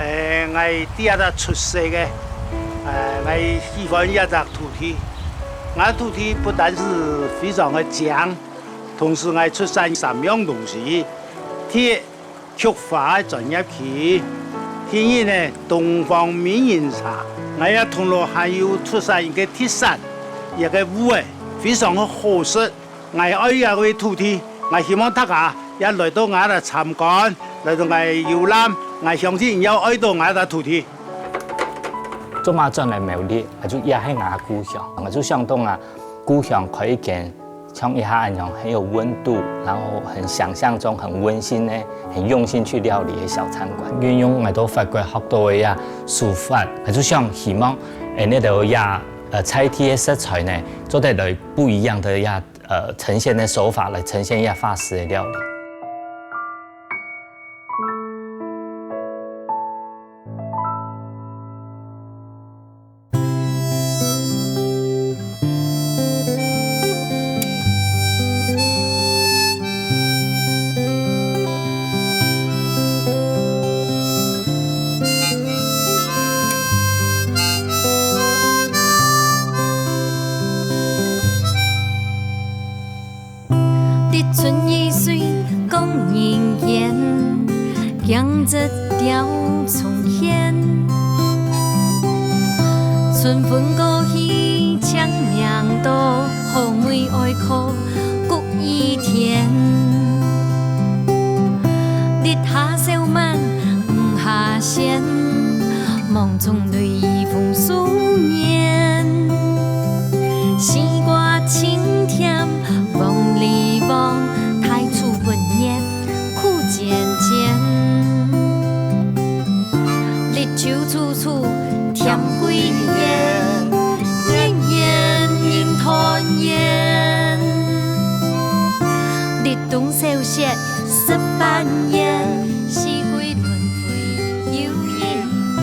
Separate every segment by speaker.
Speaker 1: 我第一個出世嘅，我喜歡一隻土地。我土地不但是非常的強，同時我出產3樣東西：鐵、菊花專業器，第二呢東方美人茶。我也銅鑼還有出產一個鐵山，一個湖誒，非常的合適。我愛一個土地，我希望大家也來到我嚟參觀，來到我遊覽。我相信要愛到我的土地。
Speaker 2: 做馬轉來苗栗，我就也係我故鄉，我就想到啊，故鄉可以見像一下那樣很有溫度，然後很想象中很溫馨呢，很用心去料理的小餐館。運用我都法國學到嘅呀手法，我就想希望呢度呀菜體嘅色彩呢，做得來不一樣的呀呈現的手法來呈現呀法式的料理。
Speaker 3: 春意水共人言，江浙调重现。春风过去抢命多，好妹爱哭谷一天。日下小满五下线，梦中泪风素年。西瓜清甜梦里望。秋处处甜桂圆，年年人团圆。日东小雪18年，四季轮回又一年。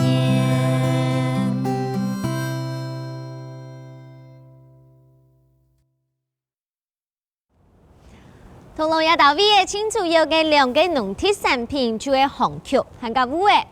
Speaker 3: 銅鑼夜頭尾嘅清楚有嘅兩個農特產品，就係紅曲和個烏誒。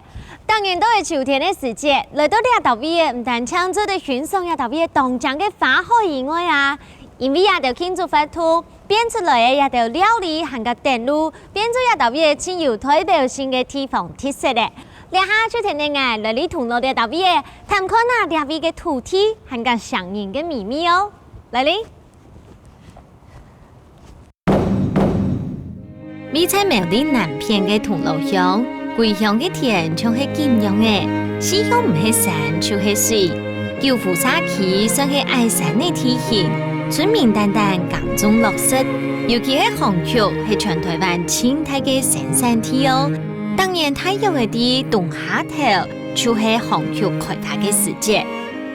Speaker 3: 當然都係秋天嘅時節，來到夜頭尾嘅唔但搶做啲欣賞夜頭尾嘅當場嘅花海以外啊，因為夜頭慶祝活動變出來嘅夜頭料理和個電路，變做夜頭尾嘅具有代表性嘅地方特色咧。你下就聽你嗌來嚟銅鑼夜頭尾嘅探看下夜尾嘅土地和個相應嘅秘密哦，來嚟。美菜苗栗南片嘅銅鑼鄉。桂香嘅田像係金樣嘅，四鄉唔係山就係水，九湖沙溪算係愛山嘅地形，村民單單耕種落實，尤其係紅曲係全台灣清泰嘅生產地哦。當然太陽嘅啲冬夏頭就係紅曲開花嘅時節，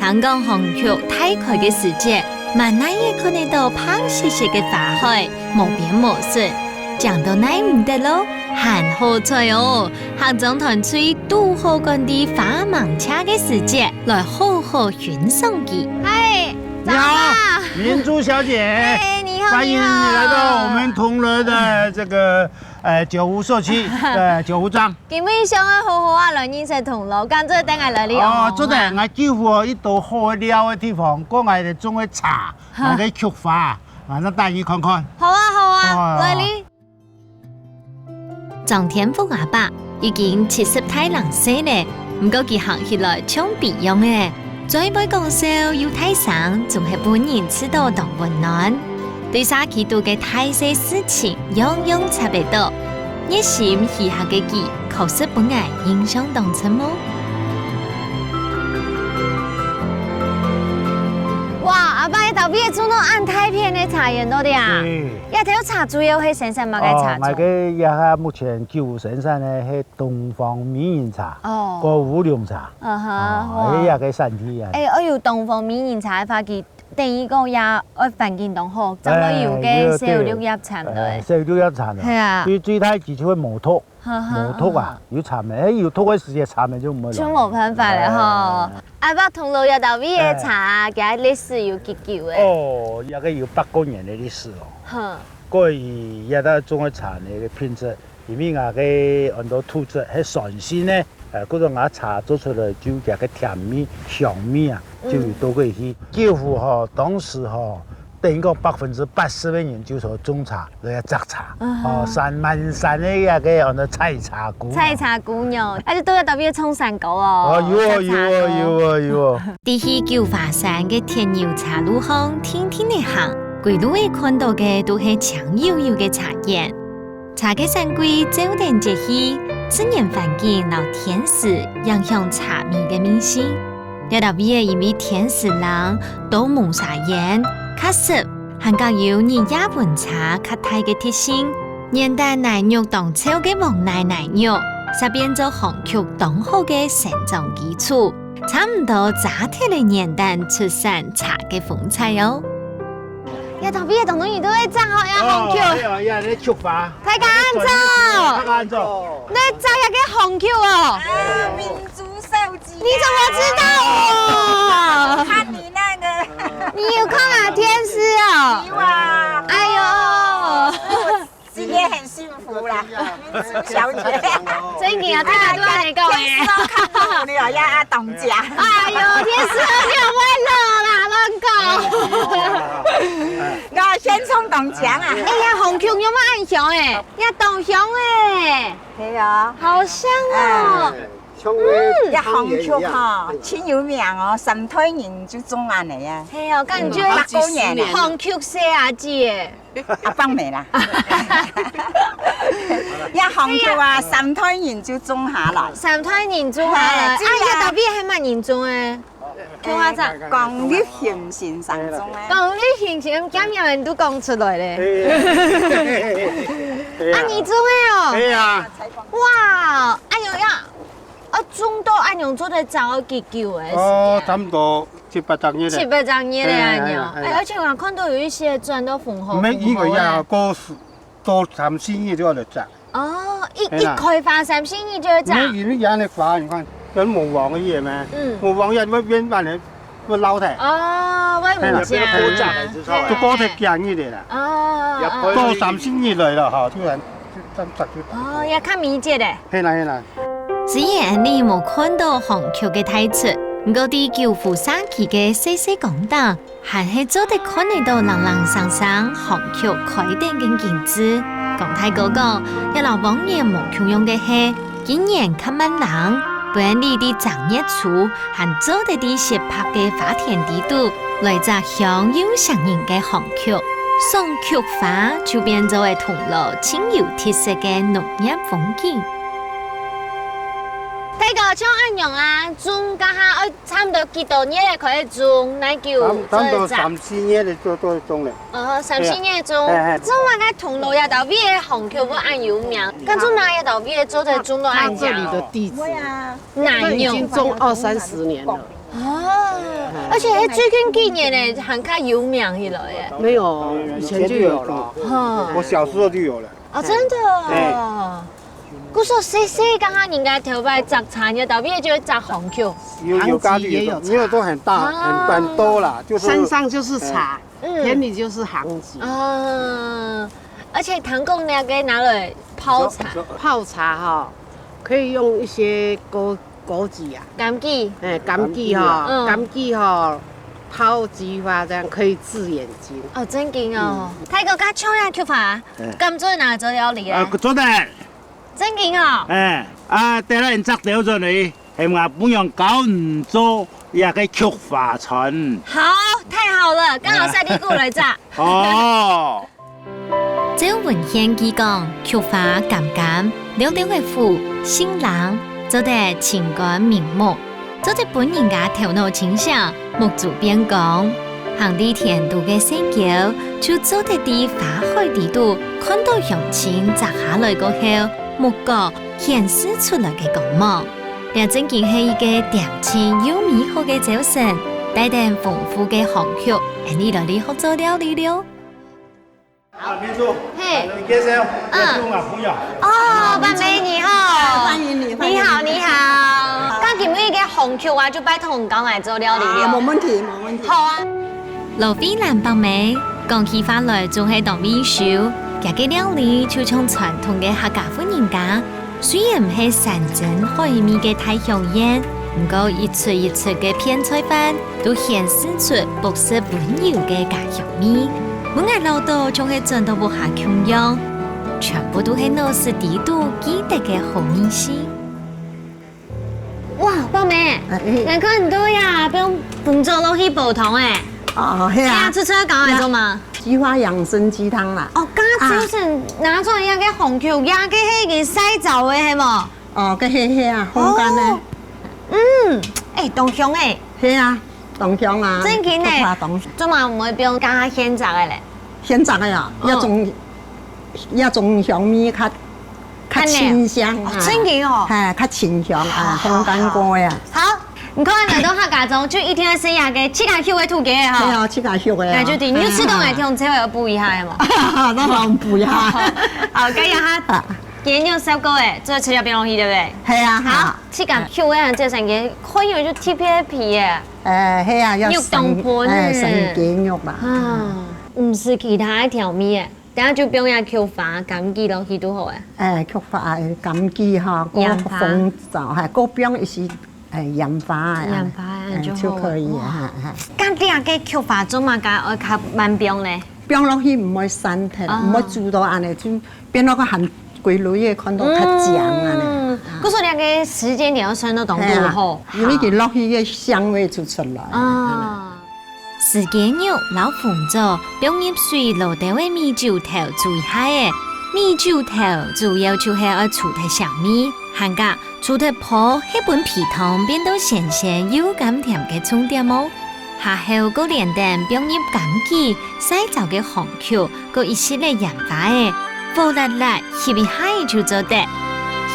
Speaker 3: 香港紅曲開開嘅時節，萬那也看得到胖細細嘅花海，無邊無盡，講到那唔得咯。很好彩哦，客總團吹都好趕啲花芒車嘅時節，來好好欣賞佢。嗨，
Speaker 1: 你好，明珠小姐。
Speaker 3: 哎，你好，
Speaker 1: 歡迎你來到我們銅鑼的這個九湖社區的九湖莊。
Speaker 3: 今日想啊好好啊來認識銅鑼，咁即係等下來呢？
Speaker 1: 哦，做得我幾乎一道好料嘅地方，過我哋種嘅茶，我嘅菊花，我帶你看看。
Speaker 3: 好啊，好啊，來呢。張天福阿伯已經70太人歲咧，唔過佢行起來像別樣嘅，再杯講笑要睇生，仲係本人知道當溫暖，對沙佢做嘅大細事情樣樣差別多，熱心喜下嘅佢，確實本愛印象當真麼？哇！阿伯喺頭邊做到按太片嘅茶園多啲啊！一條茶主要係生產乜嘅茶？
Speaker 1: 我嘅一下目前九湖生產嘅係東方美人茶，個烏龍茶。呢一個產地啊。
Speaker 3: 我要東方美人茶發佢第二個也我環境當好，就我要嘅小綠葉茶嚟。
Speaker 1: 小綠葉茶。係啊。最大技巧係磨脱。磨脱啊，要茶味，要脱嘅時間茶味就唔會落。
Speaker 3: 全冇辦法啦嗬！阿伯銅鑼夜頭尾嘅茶，佢歷史要幾久嘅？
Speaker 1: 哦，一個有800年嘅歷史哦。過去一個種嘅茶呢個品質，因為我嘅很多土質係全新嘅，嗰種我茶做出來就這個甜味、香味啊，就有多過去。幾乎當時等個80%嘅人就做種茶，嚟摘茶。滿山嘅一個按照採茶姑。
Speaker 3: 採茶姑娘，而且都要特別衝山高哦。
Speaker 1: 有。
Speaker 3: 啲去九華山嘅天牛茶路巷，天天地行，規路會看到嘅都係香悠悠嘅茶園。茶嘅山龜早點接起，自然環境留天使影響茶味嘅味性。有特別因為天使郎到蒙茶園。確實，還較有日本茶較大嘅特性，年代奶肉當炒嘅黃奶肉，實變做紅曲當好嘅成長基礎，差唔多扎鐵嘅年代出產茶嘅風采哦。一頭邊嘅東東魚都會摘好呀紅曲，
Speaker 1: 你曲法。
Speaker 3: 睇緊做，你摘一個紅曲哦。
Speaker 4: 民族手機。
Speaker 3: 你怎麼知道哦？
Speaker 4: 看你那個。
Speaker 3: 你有看啊天使哦？
Speaker 4: 有啊！
Speaker 3: 哎呦，
Speaker 4: 今天很幸福啦，民族小姐。
Speaker 3: 真嘅啊，睇下都係你講嘅。
Speaker 4: 都看到你了呀，董家。
Speaker 3: 哎呦，天使你有冇樂啦，亂講。
Speaker 4: 我先從董獎啊。
Speaker 3: 哎呀，紅曲有冇暗香誒？呀，董香誒。
Speaker 4: 係啊。
Speaker 3: 好香哦。
Speaker 4: 一紅曲哈，真有名哦，神推人就種安尼啊。
Speaker 3: 係啊，感覺紅曲寫啊姐。
Speaker 4: 阿幫你啦。一紅曲啊，神推人就種下來。
Speaker 3: 神推人種下來，啊，一特別係乜人種誒？叫我咋？
Speaker 4: 講你形形上種咧。
Speaker 3: 講你形形，咁有人都講出來咧。啊，你種誒哦？
Speaker 1: 係啊。
Speaker 3: 哇，哎呦呀！種到安樣做得早幾久誒？
Speaker 1: 差唔多7、8張嘢。
Speaker 3: 7、8張嘢咧安樣。而且我看到有一些轉到紅紅。
Speaker 1: 沒一個月過多3、4月就要嚟摘。
Speaker 3: 哦，一開花3、4月就要摘。
Speaker 1: 你呢樣嚟花，你看有毛黃嘅嘢咩？毛黃嘢會變翻嚟會撈睇。
Speaker 3: 哦，會唔正。
Speaker 1: 就過得驚啲嚟啦。
Speaker 3: 哦。
Speaker 1: 多3、4月嚟啦，嚇，突然真實咗。
Speaker 3: 哦，要看米節咧。
Speaker 1: 係啦。
Speaker 3: 雖然你冇看到紅曲嘅太出，我哋九湖山區嘅細細廣場，還係做得看得到朗朗上上紅曲開店嘅景致。講太哥講，一老往年冇共用嘅係，今年吸滿人，本地啲正月初，還做得啲斜拍嘅花田地度，來摘香又上癮嘅紅曲，送曲花就變做係銅鑼清有特色嘅農業風景。睇個像安樣啊，種家下差唔多幾多年嚟可以種，那叫
Speaker 1: 差唔多3、4年嚟做種咧。
Speaker 3: 3、4年種，種話嘅銅鑼也特別嘅紅曲不按有名，跟種哪也特別做得種到按
Speaker 5: 這裡的地址，
Speaker 3: 奶
Speaker 5: 已經種20、30年了。
Speaker 3: 哦，而且係最近幾年咧，還較有名起來嘅。
Speaker 5: 沒有，以前就有了。
Speaker 1: 我小時候就有了。
Speaker 3: 哦，真的哦。嗰時候細剛剛人家頭擺摘茶，也特別就摘紅曲。
Speaker 1: 有咖喱也有，因為都很大很多啦，就是
Speaker 5: 山上就是茶，田裡就是行吉。
Speaker 3: 而且糖貢那個拿來泡茶，
Speaker 5: 泡茶哈，可以用一些枸杞啊，
Speaker 3: 枸杞，
Speaker 5: 枸杞哈，枸杞哈，泡菊花這樣可以治眼睛。
Speaker 3: 哦，真勁哦！睇個家唱下曲法，咁做哪做料理咧？
Speaker 1: 做得。
Speaker 3: 真勁哦！
Speaker 1: 第一人摘掉咗你，係話本樣搞唔做，一個菊花春。
Speaker 3: 好，太好了，剛好曬啲菇來摘。
Speaker 1: 哦。
Speaker 3: 照文獻記講，菊花鹹鹹，了了嘅苦，新郎做得情感明目，做得本人家頭腦清醒，目睭邊講，行啲甜度嘅細橋，就做得啲花海地度，看到鄉親摘下來過後。木角顯示出來嘅光芒，也正見係一個恬靜又美好嘅早晨，帶點豐富嘅紅曲，你來學做料理了。
Speaker 1: 民叔，
Speaker 3: 嘿，
Speaker 1: 介紹，我朋友。
Speaker 3: 哦，班美你好，
Speaker 4: 歡迎你，
Speaker 3: 你好你好。剛見每個紅曲啊，就拜託我講來做料理了。
Speaker 4: 冇問題，冇問題。
Speaker 3: 好啊。羅飛蘭白美講起返來仲係當秘書。這個料理就從傳統嘅客家婦人家雖然唔係山珍海味嘅大香煙，不過一撮一撮嘅片菜飯都顯示出樸實溫柔嘅家鄉味。每個老道仲係真到無下窮樣，全部都係老師地度記得嘅好味事。哇，寶妹，難怪很多呀，不用廣州落去煲湯誒。
Speaker 6: 哦，係啊，
Speaker 3: 出講嚟做嘛？
Speaker 6: 菊花養生雞湯啦。
Speaker 3: 哦，家就是拿出嚟一個紅球，一個係個洗澡嘅係冇？
Speaker 6: 哦，個係啊，烘乾咧。
Speaker 3: 誒，東香誒。
Speaker 6: 係啊，東香啊。
Speaker 3: 真嘅咧。
Speaker 6: 東
Speaker 3: 做嘛唔會變加鮮雜嘅咧？
Speaker 6: 鮮雜嘅啊，一種香味較清香。
Speaker 3: 真嘅哦。
Speaker 6: 係，較清香啊，烘乾過呀。
Speaker 3: 好。唔該，嚟到客家中就一定要食下嘅七家口嘅土雞嘅哈。
Speaker 6: 係啊，七家口嘅。
Speaker 3: 那就對，你吃到嚟聽車要補一下嘅嘛。
Speaker 6: 那我補一下。
Speaker 3: 好，今日哈，今日收過誒，再吃咗邊容易對唔對？
Speaker 6: 係啊。
Speaker 3: 好，七家口嘅即係成嘅，可以就貼片皮嘅。
Speaker 6: 係啊，
Speaker 3: 肉凍盤。
Speaker 6: 生雞肉啦。
Speaker 3: 唔是其他一條味嘅。等下就表演口花、柑橘落去都好誒。
Speaker 6: 口花、柑橘哈，個鳳爪係個邊一時。鹽花就可以啊！
Speaker 3: 咁啲啊嘅口花做嘛㗎？我較慢冰咧。
Speaker 6: 冰落去唔會散脫，唔會煮到安尼，就變到個很規律嘅，看到較醬啊！
Speaker 3: 嗰所以嘅時間點要算到當多好，
Speaker 6: 因為佢落去嘅香味就出來。
Speaker 3: 時間肉老紅咗，冰入水落到嘅米酒頭注意下嘅。米酒頭主要就係要煮得香味，行家煮得泡一本皮湯變到鮮鮮又甘甜嘅重點哦。下後個連蛋冰入柑橘、洗澡嘅紅球，個一系列鹽花嘅，火辣辣，翕一下就做得。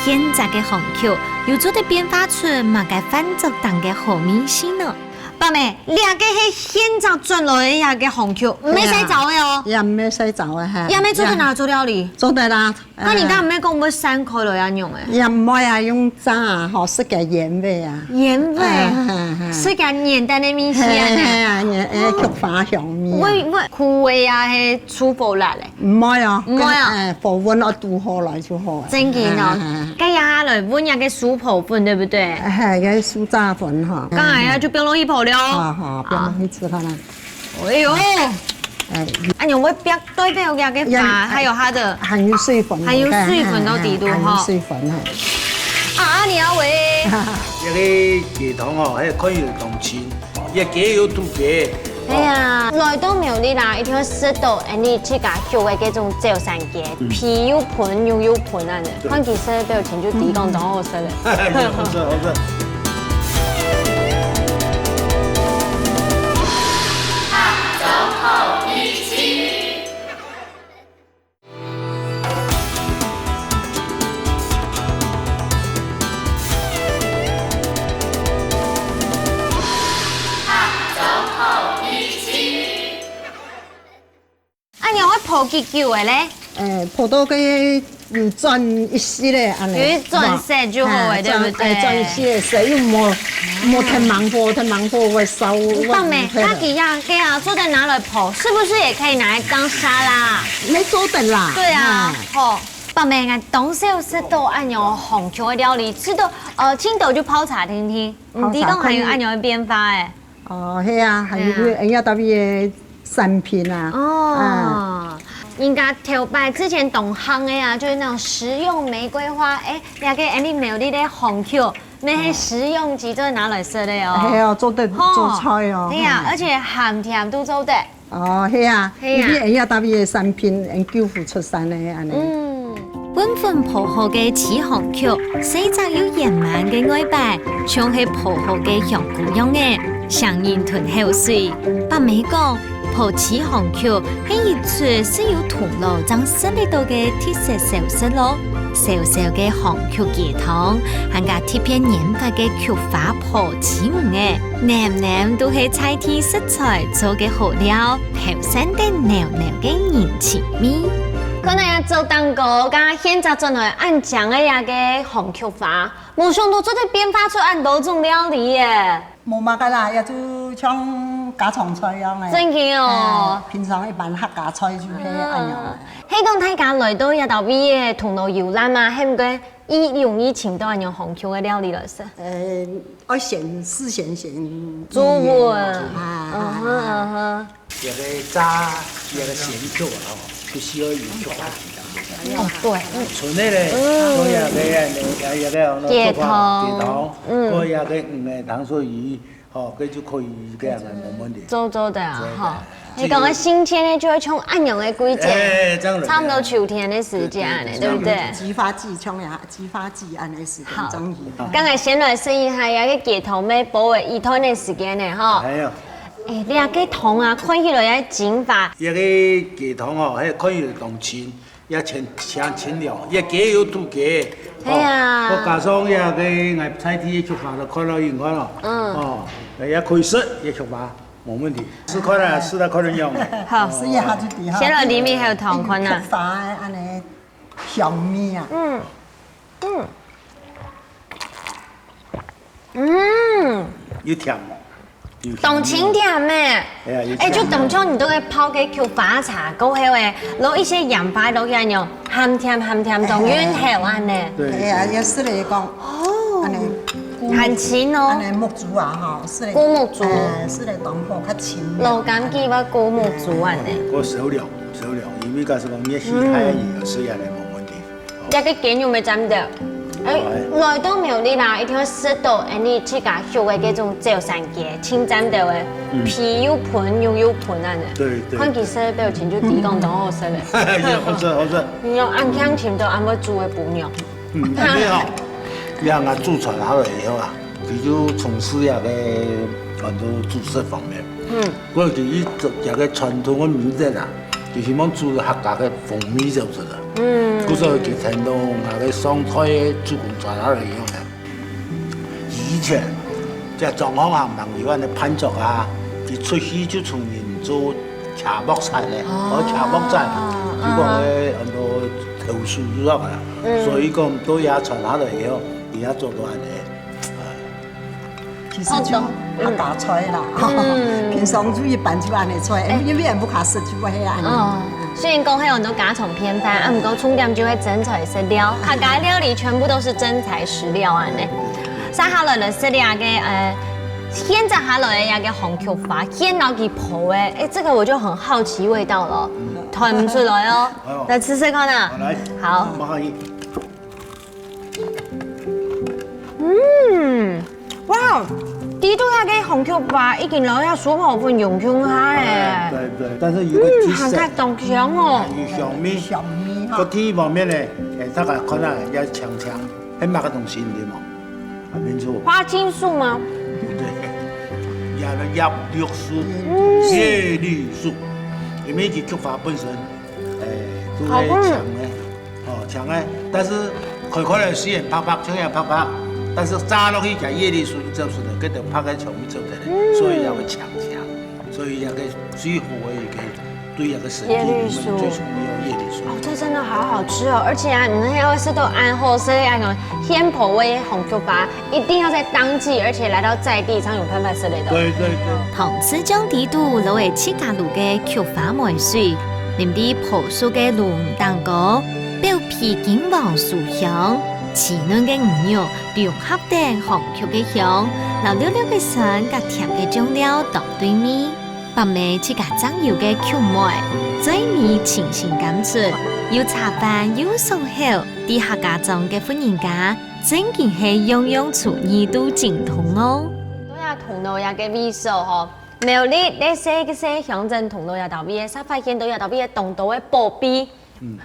Speaker 3: 現炸嘅紅球又做得變化出馬嘅翻作檔嘅好味先呢。爸妹，你個係現炸轉來嘅一個紅球，唔係洗澡嘅哦。
Speaker 6: 也唔係洗澡嘅係。
Speaker 3: 也沒做得哪做料理？
Speaker 6: 做得啦。
Speaker 3: 那你剛唔係講唔散開來用嘅？
Speaker 6: 也唔係啊，用炸啊，學識嘅鹽味啊。
Speaker 3: 鹽味，是個簡單嘅味線啊。
Speaker 6: 係啊，菊花香味。
Speaker 3: 喂，苦味啊，係粗火辣咧？
Speaker 6: 唔係啊，
Speaker 3: 唔係啊，
Speaker 6: 火溫我煮好來就好。
Speaker 3: 真嘅哦，咁一下來溫一個酥泡粉，對不對？
Speaker 6: 係嘅酥炸粉哈。
Speaker 3: 咁係啊，就不容易泡了。
Speaker 6: 好，不容易吃它啦。
Speaker 3: 哎呦，哎呦，我別對邊有嘅飯，還有它的，
Speaker 6: 含有水分，
Speaker 3: 含有水分到地度哈。
Speaker 6: 含有水分係。
Speaker 3: 啊，你好喂。
Speaker 1: 一個雞湯哦，係可以凍青，一雞有土雞。
Speaker 3: 哎呀，來到廟裏啦，一定要食到你自家做嘅嗰種照山雞，皮又盤肉又盤啊！關鍵食到前就地講當好食咧。
Speaker 1: 好食好食。
Speaker 3: 泡幾久嘅咧？
Speaker 6: 泡到佢又轉一絲咧，安尼。
Speaker 3: 佢轉色就好嘅，對不對？
Speaker 6: 轉一絲色又冇太猛火，太猛火會燒。
Speaker 3: 爸妹，他幾樣嘅啊，做得拿來泡，是不是也可以拿來當沙拉？
Speaker 6: 你做得啦。
Speaker 3: 對啊，好。爸妹，我當時有食到按樣紅球嘅料理，吃到青島就泡茶聽聽，唔知講還有按樣嘅變化誒。
Speaker 6: 哦，係啊，還有人家特別嘅產品啊。
Speaker 3: 哦。應該頭擺之前同行嘅啊，就是那種食用玫瑰花，你個你廟裏的紅球，你係食用機做拿來食的哦。
Speaker 6: 係啊，做得做菜哦。
Speaker 3: 係啊，而且鹹甜都做得。
Speaker 6: 哦，係啊，呢啲人家特別嘅產品，人救護出山嘅安尼。
Speaker 3: 溫粉泡好嘅紫紅球，洗澡有鹽滿嘅外擺，像係泡好嘅香菇樣嘅，上煙吞口水。白美講。泡紫紅球係一出是有銅鑼裝飾呢度嘅特色小食咯，小小嘅紅球雞湯，還加貼片研發嘅球花泡紫魚嘅，黏黏都係菜天食材做嘅好料，後生得裊裊嘅人情味。可能要做蛋糕，加現在做來按醬嘅呀嘅紅球花，冇想到做得變化出按多種料理耶。
Speaker 6: 冇乜噶啦，也就像家常菜樣嘅。
Speaker 3: 真嘅哦。
Speaker 6: 平常一般客家菜就係咁樣。
Speaker 3: 香港大家來到一道味嘅銅鑼搖籃啊，係唔該容易请到用红球的料理了是？
Speaker 6: 要事先
Speaker 3: 煮过
Speaker 1: 这个炸这个咸球啊，不需要油去化。
Speaker 3: 哦，对，
Speaker 1: 纯的嘞，嗰日嘅
Speaker 3: 鸡汤，
Speaker 1: 嗰日嘅糖水鱼，佢就可以这样冇问题。
Speaker 3: 做的啊，哈。你讲的新鲜的就会从按阳的季节，差不多秋天的时间呢，对不对？
Speaker 6: 激发剂，冲呀，激发剂按的时间终于。
Speaker 3: 刚才先来说一下那个鸡汤要保卫一天的时间呢，哈。
Speaker 1: 系啊。
Speaker 3: 你那个汤啊，看起来要蒸法。
Speaker 1: 一个鸡汤哦，迄可以当清，也清凉，一鸡有土鸡。
Speaker 3: 系啊。
Speaker 1: 我加上一个爱菜地的出发就看到用看咯。也可以食也出发。冇问题，试看啦，试了可能用。
Speaker 3: 好，
Speaker 6: 试一下就对哈。
Speaker 3: 先来里面还有糖款呐。
Speaker 6: 发安尼香味啊。
Speaker 1: 有甜。
Speaker 3: 冻清甜咩？就当初你都会泡个菊花茶，过后诶，攞一些洋花落去用，咸甜当软口安尼。
Speaker 6: 对啊，也是来讲，安尼。
Speaker 3: 很清哦，
Speaker 6: 安尼木竹啊，吼，是嘞，
Speaker 3: 古木竹，
Speaker 6: 是嘞，当铺较清。
Speaker 3: 老干记我古木竹安尼。
Speaker 1: 我少量，因为假是讲你洗开也是也来冇问题。
Speaker 3: 一个鸡肉未沾到，来到庙里啦，一定要食到，你自家熟的嗰种照山鸡，清沾到的，皮又喷肉又喷安尼。
Speaker 1: 对。
Speaker 3: 看其实表情就提供当好食嘞。
Speaker 1: 好食。
Speaker 3: 你用按香甜到按要煮的补肉。
Speaker 1: 你好。让俺祖传好了以后啊，他就从事那个很多煮食方面。我就以这个传统的名字啦，就希望煮客家的风味就是了。故说就听到那个上菜的祖公传下来以后呢，以前在状况行朋友啊，那攀竹啊，一出去就从人做茶木菜嘞，茶木菜，结果很多投诉就那个啦，所以讲都也传下来以后。也做到安尼，
Speaker 6: 其实就客家菜啦，平常就一般就安尼菜，因为人不卡食就会安尼。
Speaker 3: 虽然讲还有很多家常偏饭，不过重点就会真材实料，客家料理全部都是真材实料安尼。晒下来就是那个腌制下来的那个红菊花，腌到去泡的，这个我就很好奇味道了，传不出来哦，来吃吃看啊。好。哇！地度那个红菊花已经留下数部分用香下嘞。
Speaker 1: 对，但是有个特色。
Speaker 3: 太浓香哦。
Speaker 1: 有香味。个天方面呢，大家看下也强，很嘛个东西对嘛？没错。
Speaker 3: 花青素吗？
Speaker 1: 对，叶绿素、叶绿素，因为菊花本身，都是强的，但是看来虽然拍，像样拍。但是炸落去加叶绿素做出来，佮就拍个肠胃做出来，所以也会强，所以那个最好的一个对那个身体里面最重要叶绿素。
Speaker 3: 这真的好好吃哦！而且啊，你那要是都安好吃那种鲜口味红菊花，一定要在当季，而且来到在地才有办法吃得到。
Speaker 1: 对。
Speaker 3: 同时将地度攞嚟切家路嘅菊花梅水，淋啲朴素嘅龍蛋糕，表皮金黃酥香。稚嫩嘅魚肉融合定紅曲嘅香，留溜溜嘅笋甲甜嘅醬料當對面，白味切加醬油嘅曲梅，嘴味清新甘出，又茶飯又鬆口，啲客家莊嘅歡迎家，真件係樣樣廚藝都精通哦。都有同路有嘅味素嗬，苗栗呢些鄉鎮同路有特別嘅，沙發現到有特別嘅動到嘅寶貝。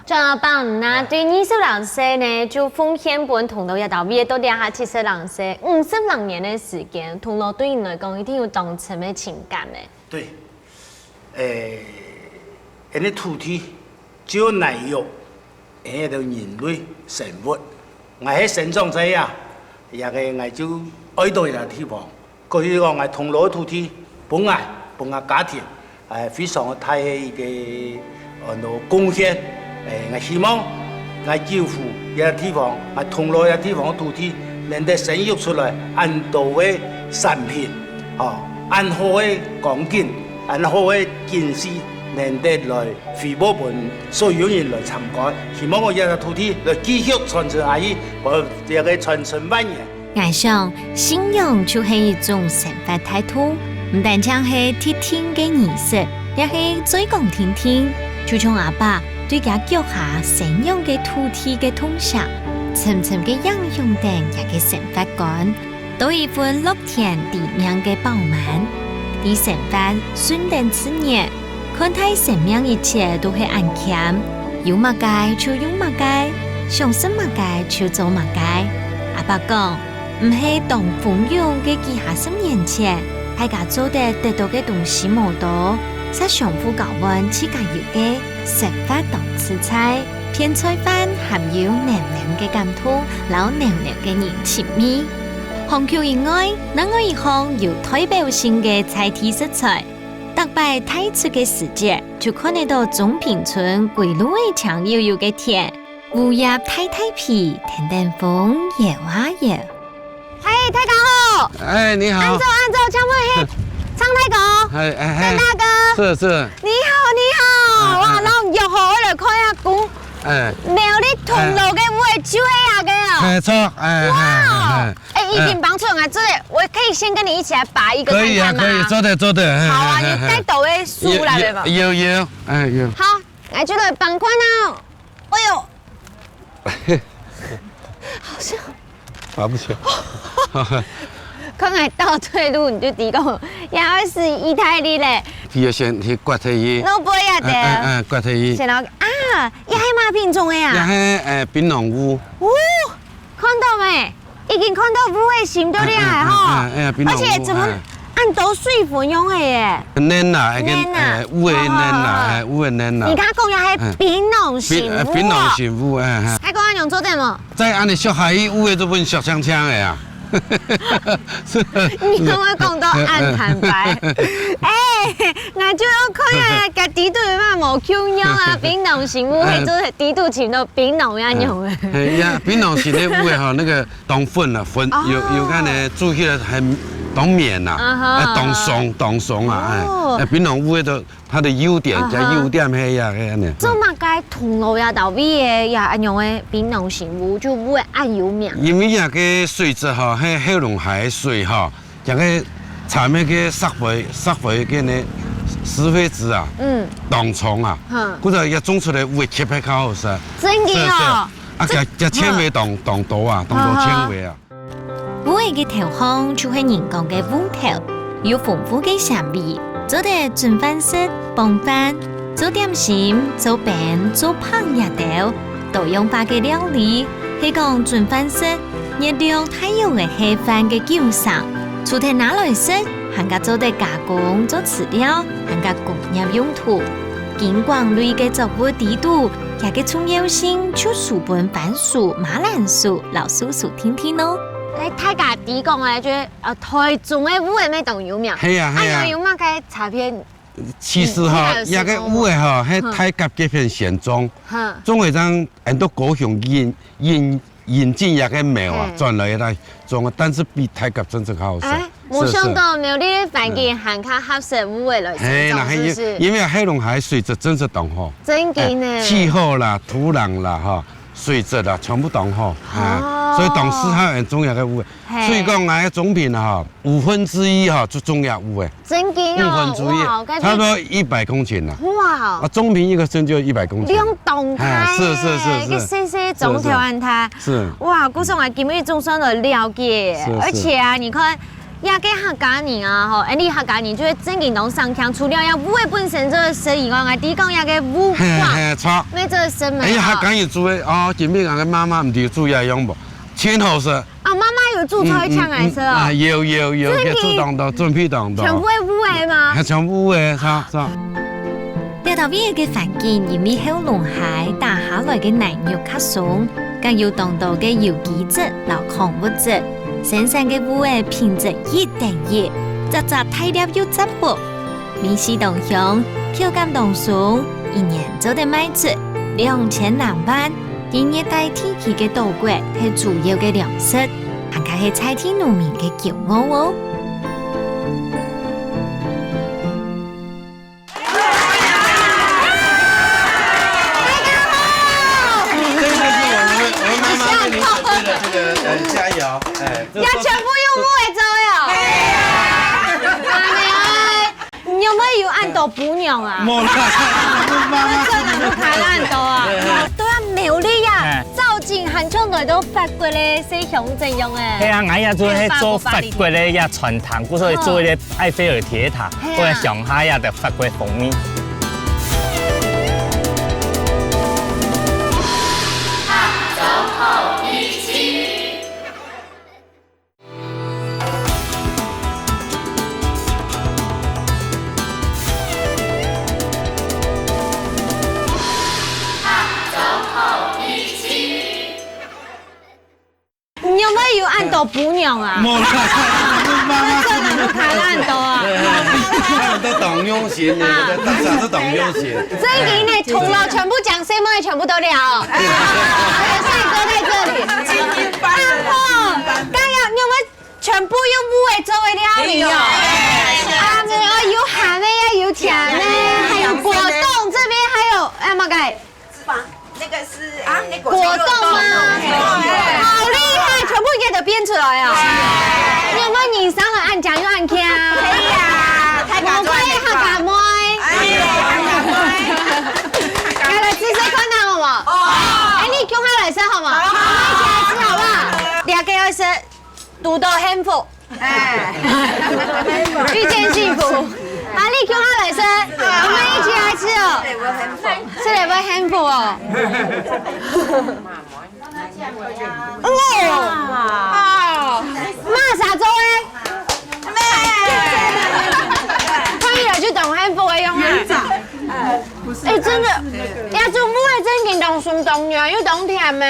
Speaker 3: 仲有幫那對20人說呢，就奉獻本同路一道嘢都兩下70人說，50年的時間，同路對你來講一定有當成嘅情感嘅。
Speaker 1: 對，人哋土地只有奶肉，喺度人類生活，我喺生長在啊，也個我就愛到一個地方，所以講我同路土地本愛家庭，非常大一個貢獻。我希望我政府一個地方，我同路一個地方土地，能夠生育出來按多嘅產品，按好嘅環境，按好嘅建設，难得来回报本所有人来参加，希望我一个土地来继续传承下去，保这个传承万年。
Speaker 3: 我想信仰就是一种生活态度，唔但將係貼天嘅儀式，也係嘴講聽聽。就像阿爸對家腳下生養嘅土地嘅統攝，深深嘅影響定也嘅生活感，都一份樂天地命嘅飽滿。啲生活順定自然，看待生命一切都係安恬，有乜嘅就用乜嘅，想什乜嘅就做乜嘅。阿爸講。唔係當蜂擁嘅幾下10年前，大家做得到嘅東西冇多，實相互交換自家有嘅食法當吃菜，片菜飯含有濃濃嘅甘土，老濃濃嘅人情味。紅橋以外，另外一項有代表性嘅菜體食材，特別太出嘅時節，就看得到中平村歸路嘅長悠悠嘅田，烏葉太太皮，甜甜風搖啊搖。哎，太哥好！
Speaker 7: 哎，你好！
Speaker 3: 按照，请问张太哥，张大哥，
Speaker 7: 是，
Speaker 3: 你好，哇，那又好，我来看下公，苗栗屯路嘅位就係個哦，
Speaker 7: 沒錯，
Speaker 3: 哇，已經幫出來做，我可以先跟你一起來拔一個看看嗎？
Speaker 7: 可以，做得，
Speaker 3: 好啊，你帶到嘅樹來沒有？
Speaker 7: 有，有。
Speaker 3: 好，我就來幫看啦。哎呦，好像。
Speaker 7: 拔不起來。
Speaker 3: 可能倒退路你就提供，也是意大利咧。
Speaker 7: 要先去刮體衣。
Speaker 3: 老杯啊的。
Speaker 7: 刮體衣。
Speaker 3: 先啦啊，也係馬品種的呀。
Speaker 7: 也係檳榔烏。
Speaker 3: 哦，看到沒？已經看到烏嘅心都厲害哈。而且怎麼按到水分用的耶？
Speaker 7: 嫩啦，烏嘅嫩啦，烏嘅嫩啦。
Speaker 3: 你剛講也係檳榔型烏。
Speaker 7: 檳榔型烏誒。
Speaker 3: 還講按用做點麼？
Speaker 7: 再按你削下伊烏嘅都變削槍槍的呀。
Speaker 3: 你可唔可以講到按坦白？我就要看下個地圖嘛冇 Q 樣啊，檳榔型烏係做地圖前到檳榔一樣嘅。
Speaker 7: 係呀，檳榔型的烏嘅哈，那個當粉啦，粉有個呢煮起來很當麵呐，當鬆啊，檳榔烏的它的優點加優點係呀嘅呢。
Speaker 3: 做乜嘅銅鑼呀、豆味嘅呀，按用嘅檳榔型烏就唔會按油名。
Speaker 7: 因為呀個水質哈，喺黑龍海水哈，一個下面個石灰個呢石灰質啊，當蟲啊，嗰度一種出來會吸喺較好食。
Speaker 3: 真嘅哦。
Speaker 7: 啊，個纖維當多啊，當多纖維啊。
Speaker 3: 烏嘅頭項就係人工嘅烏頭，有豐富嘅香味，做得準飯式、拌飯、做點心、做餅、做烹也得，多樣化嘅料理。係講準飯式，熱量太用嘅稀飯嘅叫上，除咗拿來食，還加做得加工做飼料，還加工業用途。金廣類嘅作物地度，也嘅重要性就樹本番薯、馬蘭薯、老叔叔聽聽咯。太家地講嘅就台中嘅烏係咩當有名？
Speaker 7: 係啊。
Speaker 3: 有乜嘅差別？
Speaker 7: 其實哈，一個烏嘅哈，喺太甲嗰片縣種，種會將很多高雄引進一個苗啊，轉來種，但是比太甲真正好食。
Speaker 3: 冇想到苗栗嘅環境還較合適烏嘅來生長，是不是？
Speaker 7: 因為黑龍海水質真是當好，
Speaker 3: 真嘅呢。
Speaker 7: 氣候啦、土壤啦、哈、水質啦，全部當好，所以當適合人種一個烏。所以講我嘅種品哈，1/5哈就種一烏嘅。
Speaker 3: 真嘅哦
Speaker 7: ，1/5，差不多100公頃啦。
Speaker 3: 哇！
Speaker 7: 種品一個針就100公頃。
Speaker 3: 兩棟開，
Speaker 7: 是。
Speaker 3: 個細種條安它。
Speaker 7: 是。
Speaker 3: 哇！古時我今日總算來了解，而且啊，你看。也給客家人啊，吼，你客家人就係正經當上腔，除了要烏嘅本身做生意外，啲講也嘅烏話，
Speaker 7: 錯，
Speaker 3: 咩做生意？
Speaker 7: 客家人做嘅哦，前面我嘅媽媽唔知做嘢用無，全好食。啊，
Speaker 3: 媽媽有做菜搶來食哦。
Speaker 7: 有，嘅做當道，準備當道。
Speaker 3: 全部係烏嘅嘛？
Speaker 7: 係全部嘅，錯。
Speaker 3: 呢頭邊嘅環境因為後龍海打下來嘅泥肉較鬆，更有當道嘅有機質、流礦物質。生產嘅烏嘅品質一等一，雜太粒又雜薄，米絲當香，口感當鬆，一年就得賣出2000萬。因熱帶天氣嘅島國係主要嘅糧食，還加係菜田農民嘅驕傲哦。
Speaker 7: 加油！
Speaker 3: 也全部用母的做哟。你有没有按到补娘啊？
Speaker 1: 冇啦，妈妈
Speaker 3: 真的不开按到啊！都要苗栗呀，照进汉冲来到法国的西乡阵用诶。
Speaker 2: 係啊，我也做迄做法國咧也傳統，故所以做咧埃菲爾鐵塔，我哋上海也就法國風味。
Speaker 3: 你有没有按到补娘啊？
Speaker 1: 冇啦，妈妈
Speaker 3: 真的不开按到啊！
Speaker 7: 他们都懂用心，当场都懂用心。
Speaker 3: 这一年呢，同了全部讲 C 妹全部都了。帅哥在这里。刚要你有没有全部用母的做的料理哦？啊，没有，有咸的呀，有甜的，还有果冻，这边还有哎妈该。
Speaker 4: 那个是啊，那
Speaker 3: 果冻吗？好厉害，全部给它编出来啊！你有没有你上了按讲又按听啊？
Speaker 4: 可以啊，太
Speaker 3: 我可以客家妹。来来，姿势困难好不好？哎，你叫他来吃好吗？我们一起来吃好不好？两个要是独到幸福，哎，遇见幸福。啊，你叫他来吃，我们一起来吃哦。吃了不幸福哦。哇！妈啥做诶？可以了，就等幸福的用啊。哎，真的，呀，做母的真劲当顺当呀，又当甜咩？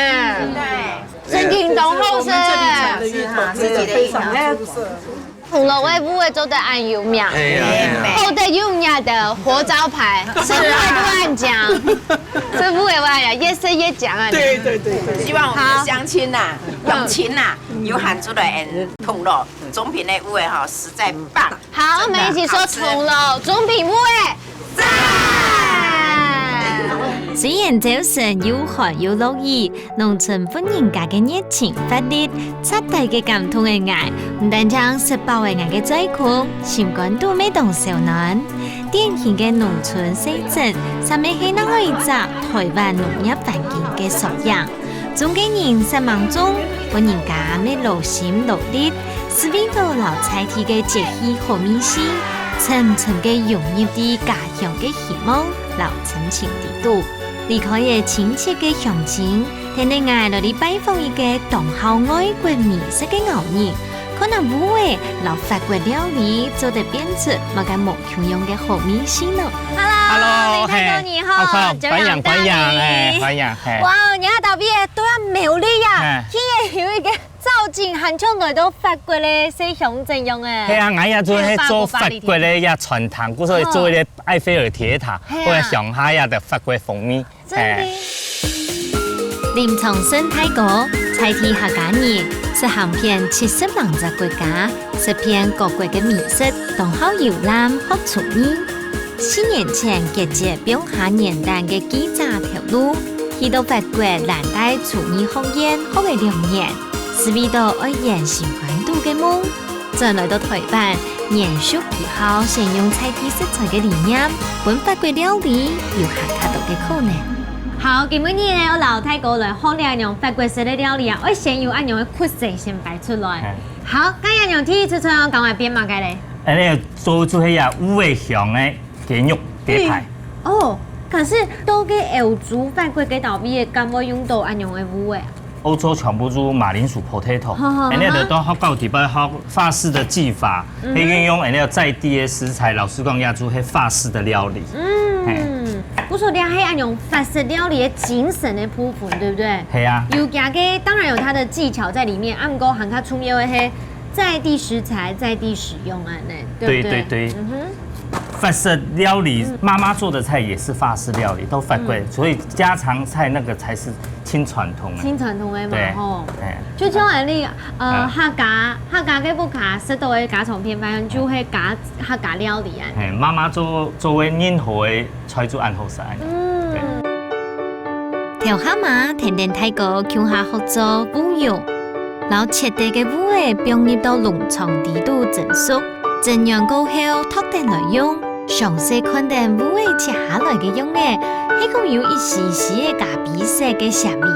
Speaker 3: 对，真劲当好食。
Speaker 4: 自己的非常
Speaker 3: 红楼的母的做得按有名，后的有名的活招牌，师傅也不按讲，师傅也不按讲，越说越讲啊。对。
Speaker 8: 希望我们的乡亲呐、永勤呐，有喊出来同乐总品的屋诶哈，实在棒。
Speaker 3: 好，我们一起说同乐总品母的赞。虽然早晨有寒有落雨，农村本人家嘅熱情發熱，插大嘅感通嘅愛，唔單將食飽嘅愛嘅在乎，心肝都未當小暖。典型嘅農村細鎮，上面係那個一隻台灣農業環境嘅縮影。種嘅人失望中，本人家咩勞心勞力，是為咗留菜地嘅節氣和美食，層層嘅融入啲家鄉嘅希望，留親情地度。離開嘅親切嘅鄉親，聽你嗌落嚟拜訪一個同校愛國美食嘅牛人，可能唔會留法國料理做得變質，冇咁冇同樣嘅好美食咯。Hello， 林太哥你好，
Speaker 2: 歡迎，
Speaker 3: 哇，你下特別都係苗栗呀，今日有一個照進漢昌來到法國嘅西鄉陣用誒。
Speaker 2: 係啊，我也做迄做法國咧也傳統，故所以做咧埃菲爾鐵塔，我哋上海也就法國風味。
Speaker 3: 真的。臨床生態國菜地客家人是行遍70萬個國家，食遍各國嘅美食，同好遊覽學廚藝。4年前結接標下年代嘅記者條路，去到法國蘭大廚藝學院學嘅2年，是為到愛研習關度嘅夢。再來到台灣，延續以後善用菜地食材嘅理念，本法國料理有客家度嘅可能。好，今日呢，我老太哥來學兩樣法國式的料理啊！我先用按樣嘅曲式先擺出來。好，咁樣樣第一次出我講話邊嘛嘅咧？
Speaker 2: 誒，你做迄呀烏尾香嘅雞肉雞排。
Speaker 3: 哦，可是都嘅歐洲法國嘅道味嘅，敢會用到按樣嘅烏尾？
Speaker 2: 歐洲全部做馬鈴薯 potato， 那個都學到底邊學法式的技法，運用那個在地的食材，老師講要做迄法式的料理。
Speaker 3: 不錯，你係按用法式料理的精神的部分，對不對？
Speaker 2: 係啊。
Speaker 3: 有加嘅當然有它的技巧在裡面，按過行它出名的係在地食材、在地使用啊，對不對？
Speaker 2: 對。法式料理，媽媽做的菜也是法式料理，都法國，所以家常菜那個才是親傳統的。
Speaker 3: 親傳統的嘛吼，就像你客家嘅不卡食到嘅家常便飯，就係客家料理啊。
Speaker 2: 媽媽做嘅任何嘅菜就按好食。條
Speaker 3: 蛤蟆天天睇過橋下學做保育，然后切地嘅污诶放入到农场地度蒸熟，蒸完过后脱定来用。详细看定污诶切下来嘅用诶，迄个有一丝丝嘅咖啡色嘅香味，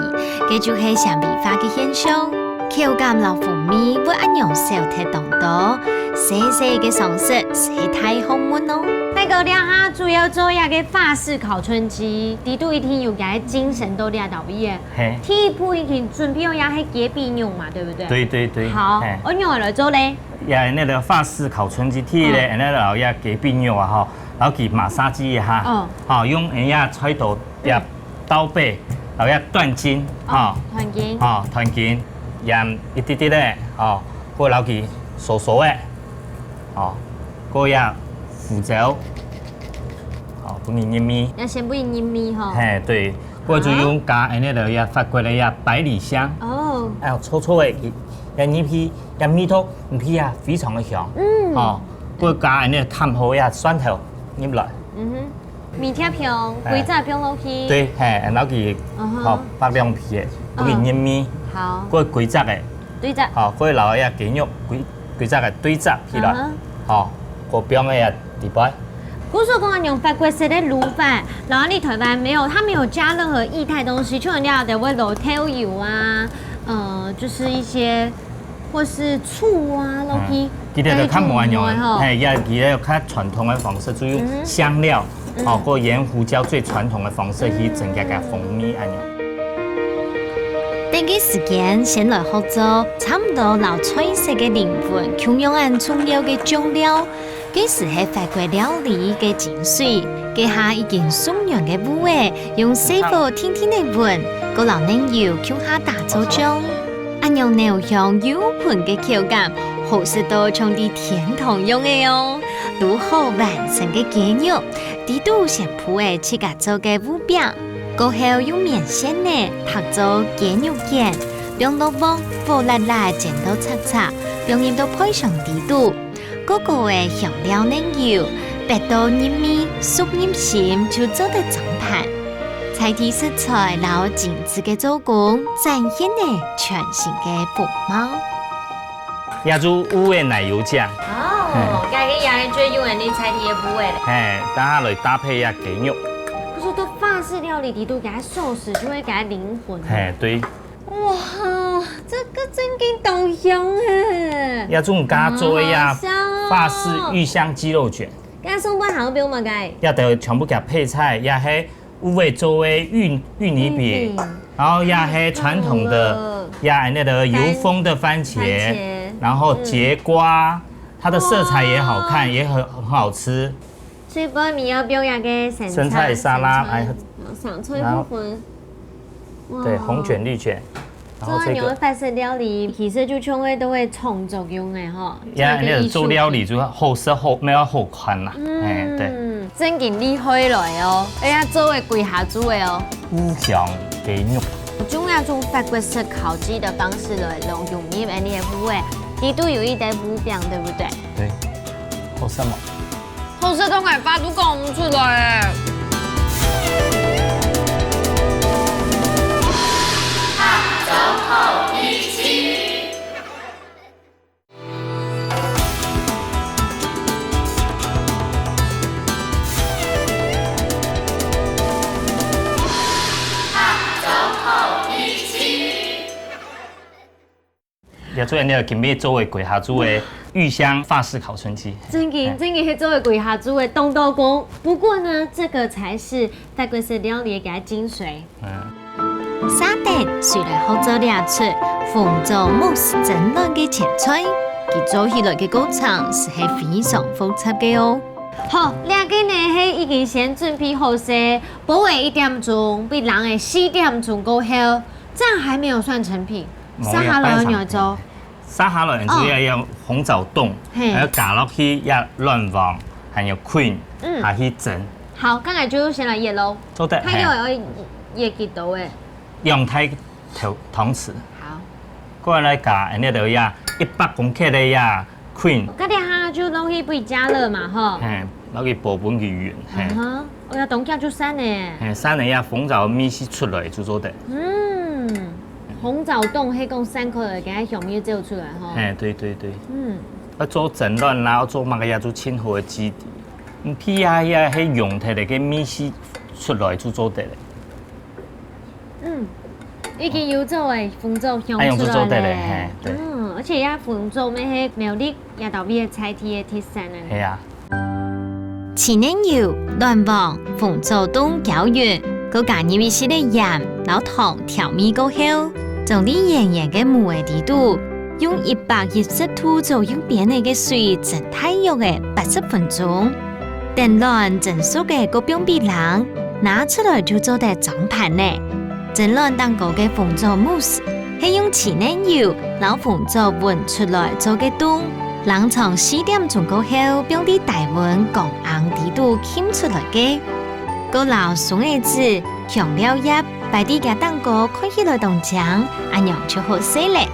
Speaker 3: 嘅就是香味化嘅现象。口感老风味會按樣少睇當多，細細嘅常識係太好悶咯。
Speaker 9: 那個兩下主要做一個法式烤春雞，地度一天有個精神都掠到位嘅。第一步已經準備要係結冰用嘛，對不對？
Speaker 2: 對對對。
Speaker 9: 好，我用來做咧。
Speaker 2: 也那個法式烤春雞體咧，那個也結冰用啊吼，然後佢馬殺雞一下，好用人家菜刀也刀背，然後也斷筋，哈，
Speaker 9: 斷筋，
Speaker 2: 哈，斷筋。鹽一啲啲咧，哦，過留佢熟熟嘅，哦，過一胡椒，哦，不然入面。
Speaker 9: 要先不入面吼。
Speaker 2: 嘿，對，過就用加那個呀法國的呀百里香。
Speaker 9: 哦。
Speaker 2: 哎呦，粗粗的，呀呢批呀米頭唔批啊，非常的香。嗯。哦，過加那個炭頭呀蒜頭入來。
Speaker 9: 嗯哼。米條片，鬼仔片落去。
Speaker 2: 對，嘿，然後佢好百兩皮嘅，不然入面。
Speaker 9: 好，
Speaker 2: 嗰個貴質嘅，
Speaker 9: 對質，
Speaker 2: 好，嗰個留一雞肉貴質嘅對質起來，好，個邊嘅地擺。
Speaker 9: 古時候用法國式的滷飯，然後你台灣沒有，它沒有加任何液態東西，就人家的會落調油啊，就是一些或是醋啊落去。
Speaker 2: 佢哋就較唔一樣嘅，係也佢哋較傳統嘅方式，主要香料，哦，個鹽胡椒最傳統嘅方式去增加個風味一樣。
Speaker 3: 等嘅時間先來合作，差唔多留菜色嘅靈魂，同樣按重要嘅醬料，嘅時係法國料理嘅精髓。嘅下已經鬆軟嘅烏味，用細火天天嚟煨，個留嫩油向下打做醬，按用牛香油盤嘅口感，好食到像啲天堂樣嘅哦。滷好完成嘅雞肉，地度先鋪嘅自家做嘅烏餅。過後用麵線呢，拍做雞肉卷，用落鑊火辣辣煎到擦擦，用入到配上地度，嗰個嘅香料嫩油，白到入面熟入心就做得整盤。菜體食材撈精緻嘅做工，展現呢全新嘅風貌。
Speaker 2: 也做烏嘅奶油醬。
Speaker 9: 哦，家嘅也係最用人哋菜體嘅部位咧。
Speaker 2: 係，等下來搭配一下雞肉。
Speaker 9: 說到法式料理地度給它壽司，就會給它靈魂。
Speaker 2: 係對。
Speaker 9: 哇，這個真嘅豆香啊！
Speaker 2: 要種加做呀法式魚香雞肉卷。
Speaker 9: 加送班行標嘛計？
Speaker 2: 要得全部給配菜，也係烏味做嘅芋泥餅，然後也係傳統的，也那個油封的番茄，然後節瓜，它的色彩也好看，也很好吃。
Speaker 9: 水果米要標一個
Speaker 2: 生菜沙拉，哎，
Speaker 9: 上菜部分，
Speaker 2: 對，紅卷綠卷，然後這個
Speaker 9: 法式料理其實就全部都會重作用嘅吼。
Speaker 2: 呀，那個做料理就好食好，沒有好寬啦，哎，對。
Speaker 9: 真勁厲害來哦！哎呀，做嘅貴下煮嘅哦。
Speaker 2: 烏香雞肉。
Speaker 9: 仲有種法國式烤雞的方式來用入呢啲烏嘅，地度有一袋烏餅，對不對？
Speaker 2: 對，好食嘛。
Speaker 9: 好食到我發都講唔出來誒。
Speaker 10: 走後一起。
Speaker 2: 也做那個今日做嘅貴下煮嘅芋香法式烤春雞。
Speaker 9: 真嘅係做嘅貴下煮嘅東道公。不過呢，這個才是法國式料理嘅精髓。
Speaker 3: 沙丁雖然好做倆出，豐做慕斯蒸嫩嘅前菜，佢做起來嘅過程是係非常複雜嘅哦。
Speaker 9: 好，兩個呢係已經先準備好勢，保衛1點鐘，比人嘅4點鐘過後，這樣還沒有算成品。沙下來要做，
Speaker 2: 沙下來主要有紅棗凍，還有加落去一亂黃，還有 cream，下去蒸。
Speaker 9: 好，剛才就先來醃咯。
Speaker 2: 做得。
Speaker 9: 睇要醃幾多誒？
Speaker 2: 用太湯匙。
Speaker 9: 好。
Speaker 2: 過來加那個呀100公克的呀 cream。
Speaker 9: 嗰啲下就落去不加熱嘛，嗬。
Speaker 2: 係，落去薄本佢圓。
Speaker 9: 係。我要凍結就散呢。
Speaker 2: 係，散呢呀，紅棗米絲出來就做得。
Speaker 9: 红枣冻黑讲3颗的，给它香味做出来吼。
Speaker 2: 哎，对对对。要做蒸卵，然后做嘛个也做清火的基底。皮啊呀，迄用摕来个米丝出来就做得嘞。
Speaker 9: 已经有做的凤爪香
Speaker 2: 用
Speaker 9: 出来
Speaker 2: 做得嘞，
Speaker 9: 嘞。
Speaker 2: 对。
Speaker 9: 而且呀，凤爪咩迄苗栗也特别菜体的特产啊。
Speaker 2: 系啊。
Speaker 3: 前年油、卵黄、凤爪冻搅匀，佮加入一些的盐、老糖调味过后，将啲圆圆嘅木嘅底肚，用120度左右边嘅水蒸太约嘅80分钟，等卵蒸熟嘅個冰皮囊拿出來就做得裝盤咧。蒸卵蛋糕嘅鳳爪慕斯係用前年油、老鳳爪混出來做嘅凍。冷藏4點鐘過後，冰啲大溫降硬底度濺出來嘅，個撈松嘅子、香料葉擺啲嘅蛋糕開起來凍漿，咁樣就好食咧。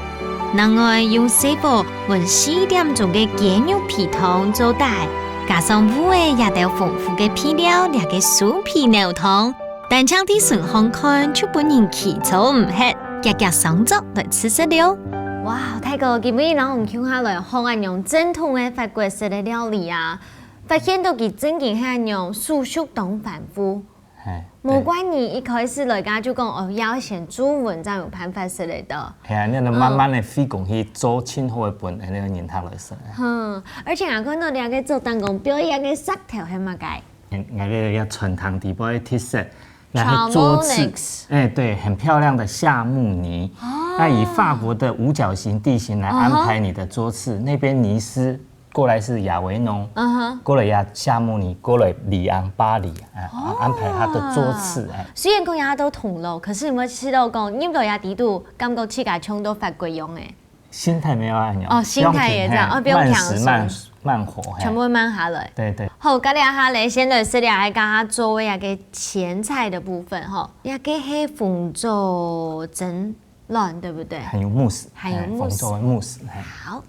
Speaker 3: 另外用細火混4點鐘嘅雞肉皮湯做大，加上烏嘅也帶豐富嘅皮料，嚟嘅酥皮牛湯，但將啲順烘看就本人起草唔吃，夾夾上桌來吃食了。
Speaker 9: 哇，泰哥，今日讓我們看下來，學人用正統的法國式的料理啊，發現到佢真嘅係用素熟當飯夫。冇怪你一開始來講就講哦，要先煮完再用辦法食嚟的。
Speaker 2: 係啊，你能慢慢的費工去做清好的本，那個人頭來食。
Speaker 9: 而且我看到你個做蛋糕表演嘅色條係乜解？
Speaker 2: 那個要傳統地包的特色。然后桌子，哎，对，很漂亮的夏目泥。那以法国的五角形地形来安排你的桌次，那边尼斯过来是亚维农，过来夏目泥，过来里昂巴黎，安排他的桌次。
Speaker 9: 虽然讲也都同路，可是有冇知道讲入到也地度，感觉自家冲到法國用嘅？
Speaker 2: 心態沒有按鈕
Speaker 9: 哦，心態也這樣，不用
Speaker 2: 慢食慢火，
Speaker 9: 全部慢下來。
Speaker 2: 對對。
Speaker 9: 好，咁你下嚟先來試下，家做嘅一個前菜的部分，吼，一個係鳳爪蒸卵，對不對？
Speaker 2: 還有慕斯，
Speaker 9: 還有慕斯，
Speaker 2: 鳳爪的慕斯。
Speaker 9: 好。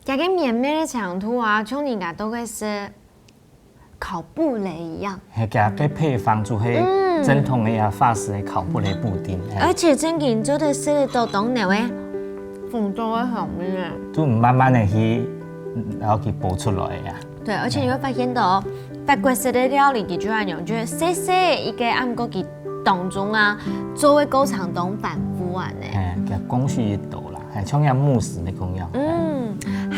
Speaker 9: 一個綿綿的長度啊，像人家都會是烤布雷一樣。
Speaker 2: 係加個配方就係正統的法式的烤布雷布丁。
Speaker 9: 而且真嘅做的是都當年嘅鳳爪的香味啊。
Speaker 2: 就慢慢的去，然後去煲出來呀。
Speaker 9: 對，而且你會發現到法國式的料理，佢就係用住細細一個暗個佢當中啊，做嘅高長當反覆啊咧。
Speaker 2: 其實工序也多啦，像樣慕斯的咁樣。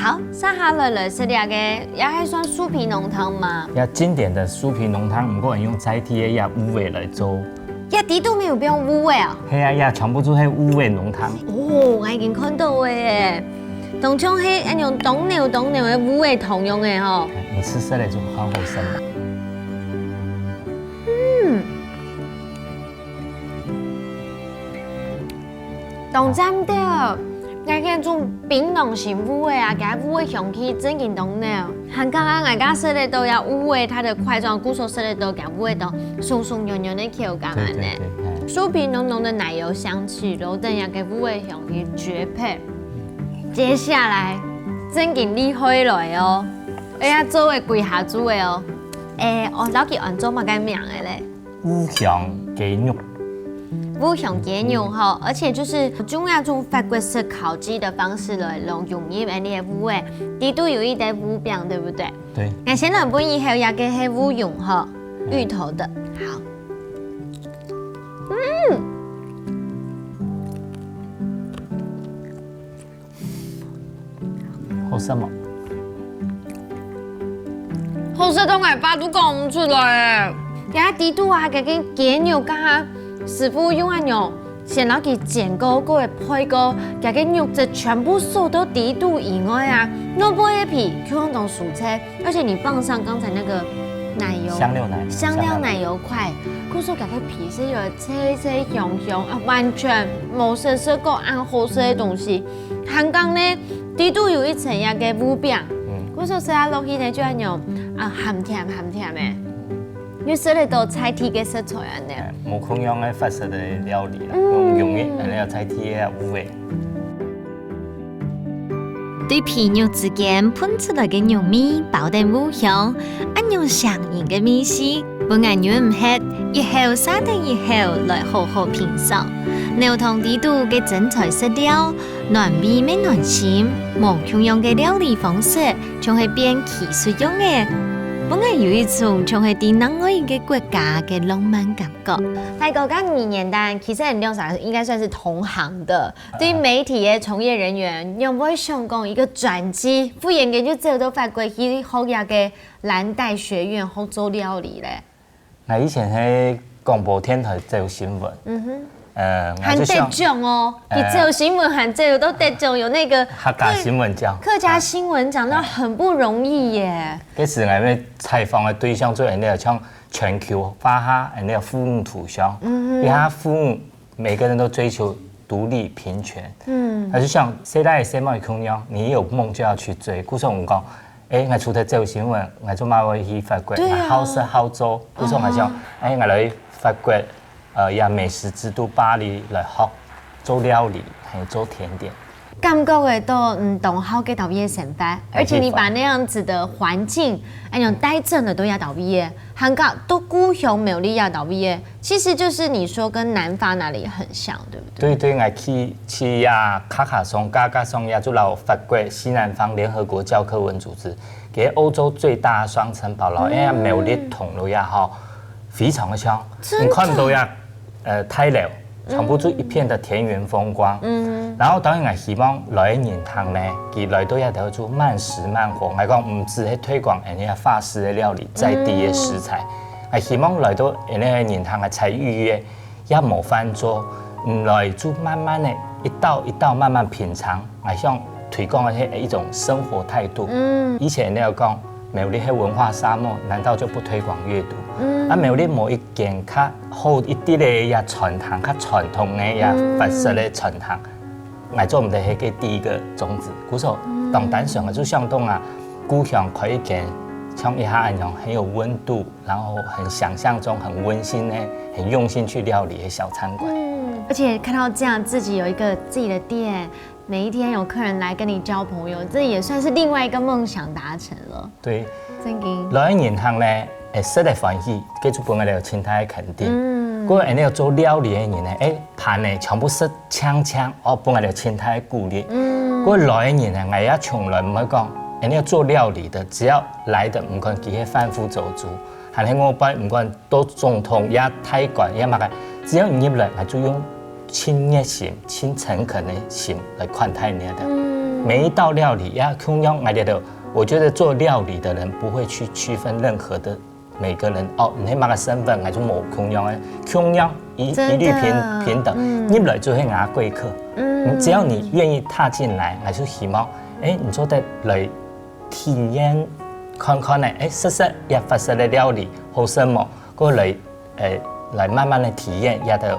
Speaker 9: 好，接下來是啲嘅，也係算酥皮濃湯嘛。
Speaker 2: 要經典的酥皮濃湯，不過用載體嘅烏味來做。
Speaker 9: 一啲都沒有用烏味啊？
Speaker 2: 係啊，全部都係烏味濃湯。
Speaker 9: 哦，我已經看到嘅，當中係用凍牛嘅烏味湯用嘅吼。
Speaker 2: 你吃出來就好好食啦。
Speaker 9: 當真的。我見種檳榔型烏味啊，加烏味香氣真勁濃呢。韓國啊，我家食的都有烏味，它的塊狀古所食的都加烏味都鬆鬆軟軟的口感呢。酥皮濃濃的奶油香氣，然後等下嘅烏味香氣絕配。接下來真勁厲害來哦，哎呀做嘅貴下煮嘅哦。我老記按做乜嘅名嘅咧？
Speaker 2: 烏香雞肉。
Speaker 9: 烏香雞肉哈，而且就是用那種法國式烤雞的方式來融入你的烏味，底都有一點烏餅，對不對？
Speaker 2: 對。
Speaker 9: 那先來本以後也給係烏蓉哈，芋頭的，好。
Speaker 2: 好食冇？
Speaker 9: 好食到我把都講唔出來，而底都啊，嗰個雞肉加師傅用啊肉，先攞佢煎過，嗰個配過，嗰個肉質全部收到底肚以外啊，蘿蔔皮全當蔬菜，而且你放上剛才那個奶油香料奶油塊，嗰時候嗰個皮是有脆脆香香啊，完全冇食過按好食的東西。香港呢，底肚有一層呀個烏餅，嗰時候食下落去呢就係用啊鹹甜的。因為食得到菜體嘅食材啊，呢
Speaker 2: 冇空用嘅法式嘅料理啦，用嘅係你有菜體嘅烏味。
Speaker 3: 对皮肉之间喷出来嘅肉味包得五香，按用上瘾嘅味絲，本眼軟唔吃，以後沙定以後來好好品嘗。牛同地度嘅真材實料，暖味咩暖心，無同樣嘅料理方式，仲係變技術用嘅。本來有一種像係喺另外一個國家嘅浪漫感覺。
Speaker 9: 泰國跟你年代其實很多啥應該算是同行的，對於媒體嘅從業人員，有冇想講一個轉機？忽然間就走到法國去學嘢嘅藍帶學院學做料理咧。
Speaker 2: 我以前喺廣播電台做新聞。
Speaker 9: 還得獎哦，你做新聞還這個都得獎，有那個
Speaker 2: 客家新聞獎。
Speaker 9: 客家新聞獎那很不容易耶。
Speaker 2: 嗰時我哋採訪嘅對象，做人哋像全球化下人哋父母圖像，因為他父母每個人都追求獨立平權。他就像現在嘅社會空樣，你有夢就要去追。古時我講，我除咗做新聞，我做乜會去法國？我好食好做。古時我講，我嚟法國。也美食之都巴黎來學做料理，還有做甜點。
Speaker 9: 感覺嘅都同好嘅導演成法，而且你把那樣子的環境，那種帶正的都要導演，韓國都故鄉美麗要導演，其實就是你說跟南方那裡很像，對不對？
Speaker 2: 對，我去呀卡卡松、嘎嘎松呀，就老法國西南方聯合國教科文組織，給歐洲最大的雙城堡樓，美麗銅鑼也好，非常的香，你看到呀。泰樓全部都一片的田園風光，然後當然我希望來年堂呢，佢來到一條做慢食慢活，我講唔止係推廣人家法式的料理，在地的食材，我希望來到人家年堂嘅才預約，也冇翻桌，來就慢慢的一道一道慢慢品嘗，我想推廣嘅係一種生活態度。以前你有講苗栗係文化沙漠，難道就不推廣閱讀？苗栗冇一間較好一啲嘅也傳統、較傳統嘅也法式嘅傳統，我做唔到係個第一個種子。故說當單上嘅就相當啊，故鄉可以見像一下那種很有溫度，然後很想象中很溫馨嘅、很用心去料理嘅小餐館。
Speaker 9: 而且看到這樣自己有一個自己的店，每一天有客人來跟你交朋友，這也算是另外一個夢想達成了。
Speaker 2: 對，
Speaker 9: 真嘅。
Speaker 2: 來年行咧。實在歡喜，繼續幫我哋前台肯定。嗰個人哋做料理嘅人咧，盤咧全部是槍，我幫我哋前台鼓勵。嗰個來嘅人咧，我也從來唔會講，人哋做料理的，只要來的唔管佢係販夫走卒，還係我幫唔管都總統也太官也乜嘅，只要你入來，我就用親熱心、親誠懇的心來款待你的。每一道料理也同樣，我覺得做料理的人不會去區分任何的。每個人你乜個身份，我就冇同樣嘅，同樣一律平等。入來就係雅貴客，只要你願意踏進來，我就希望，你做得來體驗看看咧，實實也法式嘅料理好什麼，過來慢慢的體驗也的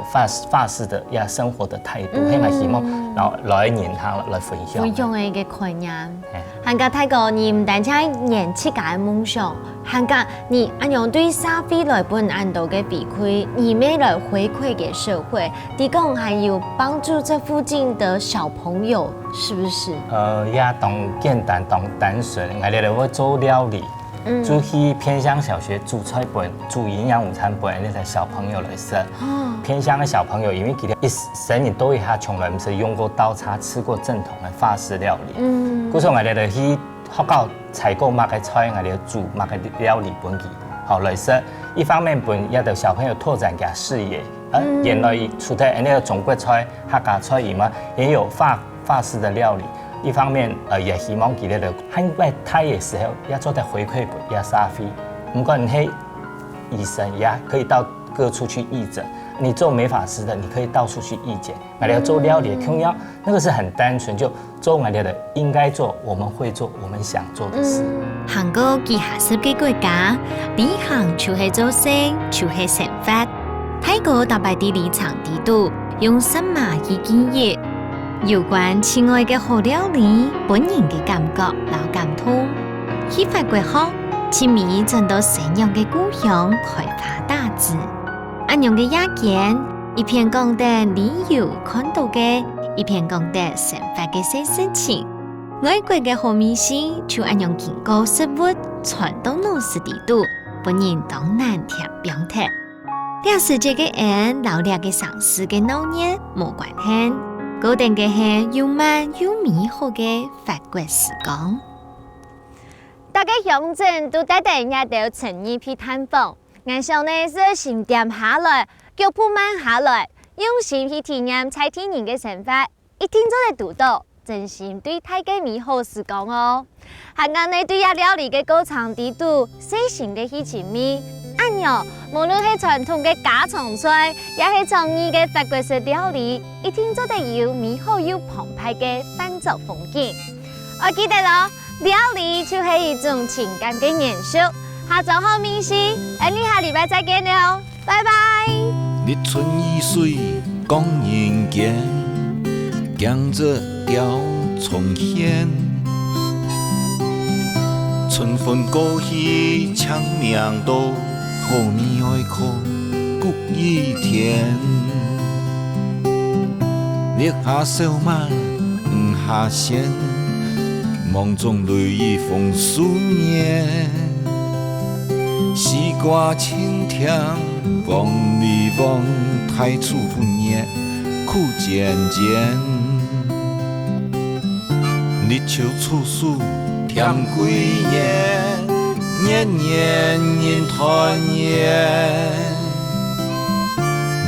Speaker 2: 法式的也生活的態度，係我希望來年行來分享。
Speaker 9: 分享嘅一個概念。韓國泰國你唔單止演自家嘅夢想，韓國你按樣對社會來本按到嘅比饋，你未來回饋給社會，提供還有幫助這附近的小朋友，是不是？
Speaker 2: 也當簡單當單純，我哋會做料理。就去偏鄉小學煮菜本、煮營養午餐本，那些小朋友來食。偏鄉的小朋友，因為佢哋一生人都一下從來唔是用過刀叉、吃過正統的法式料理。嗰時候我哋就去學校採購乜嘅菜，我哋煮乜嘅料理本佢，好來食。一方面本也對小朋友拓展佢視野，原來除咗那個中國菜、客家菜以外，也有法式的料理。一方面，也希望佢哋喺外泰嘅時候，也做得回饋也社會。唔管你係醫生，也可以到各處去義診。你做美髮師的，你可以到處去義診。我哋做料理同樣，那個是很單純，就做我哋的應該做，我們會做，我們想做的事。
Speaker 3: 韓國旗下10個國家，旅行就係做生，就係生活。泰國大擺地理場地度，用什麼去經營？有關親愛嘅好料理，本人嘅感覺老感通。去法國學，親密轉到沈陽嘅故鄉開發大志。安陽嘅夜間，一片講得旅遊看到嘅，一片講得生活嘅細事情。外国嘅好米線就按樣經過食物傳到腦實地度，本人當難聽表達。呢個世界嘅人老叻嘅嘗試嘅腦熱無關係，固定嘅係又慢又美好嘅法國時光。
Speaker 9: 大家鄉鎮都帶定一條誠意去探訪，眼上呢是心掂下來，腳步慢下來，用心去體驗菜天人嘅生活，一聽就會讀到。真心對待嘅美好時光哦，下眼你對一料理嘅高長地度，細心嘅去尋味，按樣無論係傳統嘅家常菜，也係創意嘅法國式料理，一聽就得有美好又澎湃嘅飯桌風景。我記得咯，料理就係一種情感嘅延續。下晝好面試，你下禮拜再見了，拜拜。
Speaker 11: 日春雨水講人間，江浙調重現，春風過去長命道，好米愛苦谷雨甜。烈下小馬唔下線，夢中淚雨風思念。西瓜青甜，望你望太初不念，苦漸漸。日秋處暑甜幾年，年年人團圓。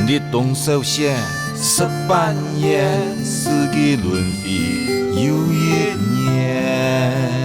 Speaker 11: 日冬收歇18年，四季輪迴又一年。